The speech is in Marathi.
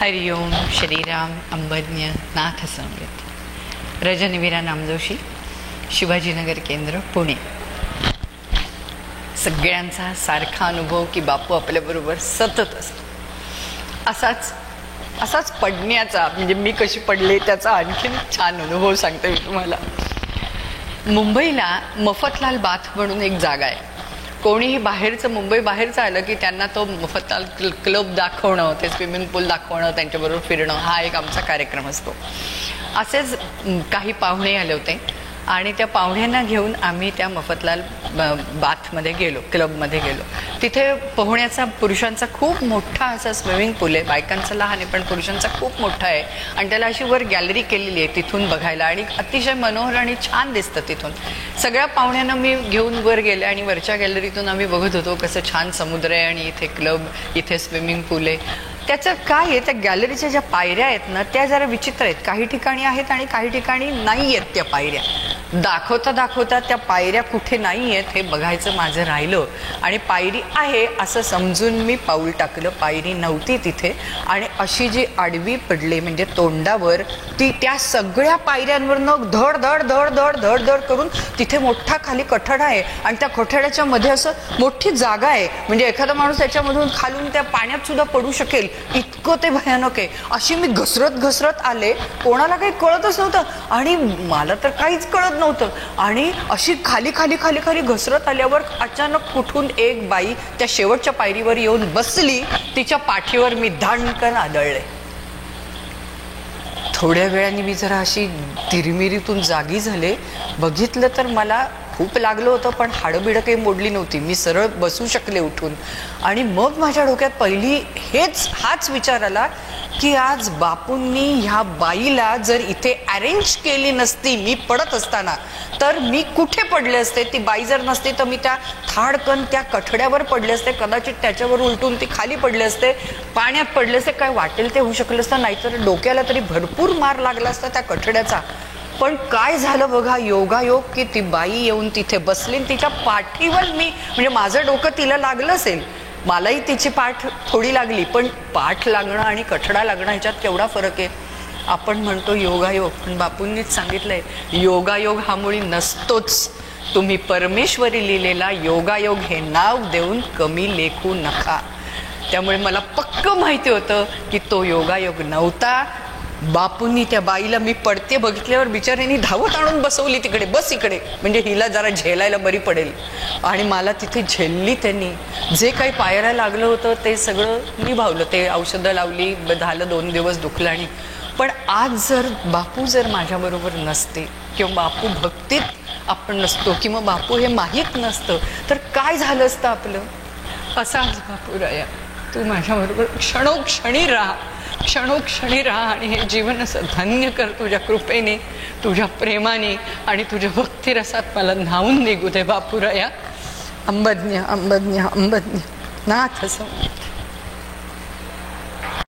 हरिओम श्रीराम अंबज्ञ नाथ संगत. रजनीवीरा नामजोशी, शिवाजीनगर केंद्र, पुणे. सगळ्यांचा सारखा अनुभव की बापू आपल्याबरोबर सतत असतो. असाच पडण्याचा, म्हणजे मी कशी पडले त्याचा आणखीन छान अनुभव सांगते मी तुम्हाला. मुंबईला मफतलाल बाथ म्हणून एक जागा आहे. कोणीही बाहेरचं, मुंबई बाहेरचं आलं की त्यांना तो मफतलाल क्लब दाखवणं, ते स्विमिंग पूल दाखवणं, त्यांच्याबरोबर फिरणं हा एक आमचा कार्यक्रम असतो. असेच काही पाहुणे आले होते आणि त्या पाहुण्यांना घेऊन आम्ही त्या मफतलाल बाथमध्ये गेलो, क्लबमध्ये गेलो. तिथे पोहण्याचा पुरुषांचा खूप मोठा असा स्विमिंग पूल आहे. बायकांचा लहान आहे पण पुरुषांचा खूप मोठा आहे आणि त्याला अशी वर गॅलरी केलेली आहे तिथून बघायला, आणि अतिशय मनोहर आणि छान दिसतं तिथून. सगळ्या पाहुण्यांना मी घेऊन वर गेले आणि वरच्या गॅलरीतून आम्ही बघत होतो कसं छान समुद्र आहे आणि इथे क्लब, इथे स्विमिंग पूल आहे. त्याचं काय आहे, त्या गॅलरीच्या ज्या पायऱ्या आहेत ना त्या जरा विचित्र आहेत. काही ठिकाणी आहेत आणि काही ठिकाणी नाही आहेत त्या पायऱ्या. दाखवता त्या पायऱ्या कुठे नाही आहेत हे बघायचं माझं राहिलं, आणि पायरी आहे असं समजून मी पाऊल टाकलं. पायरी नव्हती तिथे, आणि अशी जी आडवी पडली म्हणजे तोंडावर, ती त्या सगळ्या पायऱ्यांवरनं धड धड धड धड धड धड करून तिथे मोठा खाली कठडा आहे, आणि त्या कठड्याच्या मध्ये असं मोठी जागा आहे. म्हणजे एखादा माणूस त्याच्यामधून खालून त्या पाण्यात सुद्धा पडू शकेल इतकं ते भयानक आहे. अशी मी घसरत आले. कोणाला काही कळतच नव्हतं आणि मला तर काहीच कळत नव्हतं. आणि अशी खाली खाली खाली खाली घसरत आल्यावर अचानक कुठून एक बाई त्या शेवटच्या पायरीवर येऊन बसली. तिच्या पाठीवर मी धाणकन आदळले. थोड्या वेळाने मी जरा अशी तिरमिरीतून जागी झाले. बघितलं तर मला खूप लागलं होतं पण हाडबिडं काही मोडली नव्हती. मी सरळ बसू शकले उठून. आणि मग माझ्या डोक्यात पहिली हाच विचार आला की आज बापूंनी ह्या बाईला जर इथे अरेंज केली नसती मी पडत असताना, तर मी कुठे पडले असते. ती बाई जर नसती तर मी त्या थाडकन त्या कठड्यावर पडले असते. कदाचित त्याच्यावर उलटून ती खाली पडले असते, पाण्यात पडले असते, काय वाटेल ते होऊ शकलं असतं. नाहीतर डोक्याला तरी भरपूर मार लागला असता त्या कठड्याचा. पण काय झालं बघा, योगायोग की ती बाई येऊन तिथे बसली. तिच्या पाठीवर मी, म्हणजे माझं डोकं तिला लागलं असेल, मलाही तिची पाठ थोडी लागली, पण पाठ लागणं आणि कठडा लागणं ह्याच्यात केवढा फरक आहे. आपण म्हणतो योगायोग, पण बापूंनीच सांगितलंय योगायोग हा मुळी नसतोच. तुम्ही परमेश्वरी लिहिलेला योगायोग हे नाव देऊन कमी लेखू नका. त्यामुळे मला पक्क माहिती होतं की तो योगायोग नव्हता. बापूंनी त्या बाईला मी पडते बघितल्यावर बिचाऱ्यांनी धावत आणून बसवली तिकडे, बस इकडे, म्हणजे हिला जरा झेलायला बरी पडेल. आणि मला तिथे झेलली त्यांनी. जे काही पायाला लागलं होतं ते सगळं निभावलं. ते औषधं लावली, झालं 2 दिवस दुखलं. आणि पण आज बापू जर माझ्याबरोबर नसते, किंवा बापू भक्तीत आपण नसतो, किंवा बापू हे माहीत नसतं, तर काय झालं असतं आपलं. असाच बापू राया, तू माझ्याबरोबर क्षणोक्षणी राहा, क्षणोक्षणी राहा, आणि हे जीवन असं धन्य कर तुझ्या कृपेने, तुझ्या प्रेमाने आणि तुझ्या भक्तिरसात मला न्हावून निघू दे बापूराया. अंबज्ञ अंबज्ञ अंबज्ञ नाथ संगत.